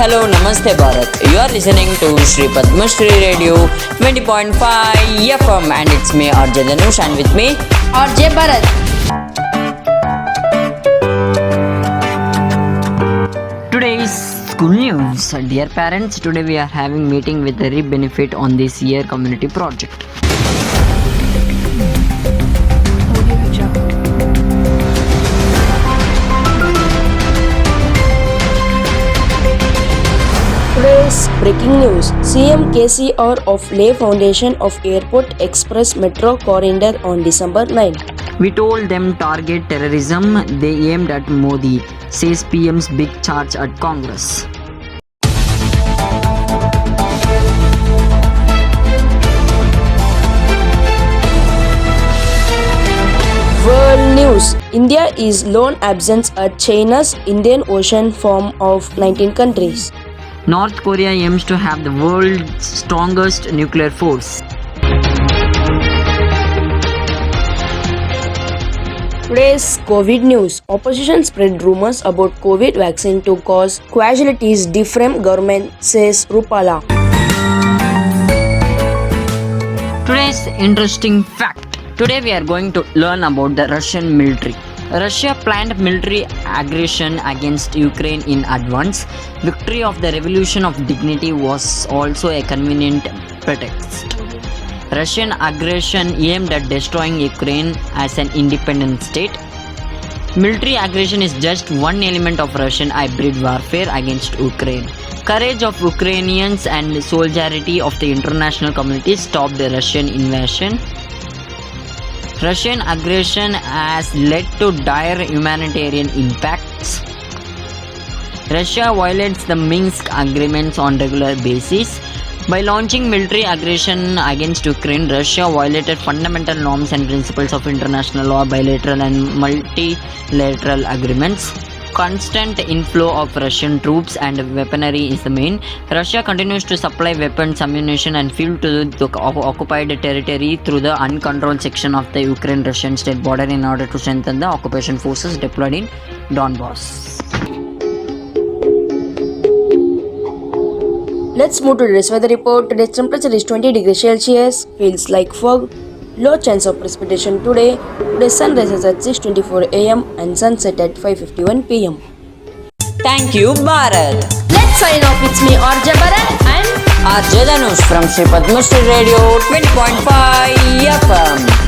hello, namaste Bharat. You are listening to Shri PADMASHREE Radio 20.5 FM and it's me RJ DHANUSH and with me RJ Bharat. Today's school news. Dear parents, today we are having meeting with the benefit on this year community project. Today's breaking news. CM KCR of Leh Foundation of Airport Express Metro Corridor on December 9. We told them target terrorism, they aimed at Modi, says PM's big charge at Congress. World news. India is lone absence at China's Indian Ocean Forum of 19 countries. North Korea aims to have the world's strongest nuclear force. Today's COVID news. Opposition spread rumors about COVID vaccine to cause casualties, defame government, says Rupala. Today's interesting fact. Today we are going to learn about the Russian military. Russia planned military aggression against Ukraine in advance. Victory of the Revolution of Dignity was also a convenient pretext. Russian aggression aimed at destroying Ukraine as an independent state. Military aggression is just one element of Russian hybrid warfare against Ukraine. Courage of Ukrainians and solidarity of the international community stopped the Russian invasion. Russian aggression has led to dire humanitarian impacts. Russia violates the Minsk agreements on regular basis. By launching military aggression against Ukraine, Russia violated fundamental norms and principles of international law, bilateral and multilateral agreements. Constant inflow of Russian troops and weaponry is the main. Russia continues to supply weapons, ammunition and fuel to the occupied territory through the uncontrolled section of the Ukraine-Russian state border in order to strengthen the occupation forces deployed in Donbass. Let's move to today's weather report. Today's temperature is 20 degrees Celsius, feels like fog, low chance of precipitation today. Today's sun rises at 6:24 am and sunset at 5:51 pm. Thank you, Bharat. Let's sign off. It's me, RJ Bharat and RJ DHANUSH from Shri PADMASHREE Radio 20.5 FM.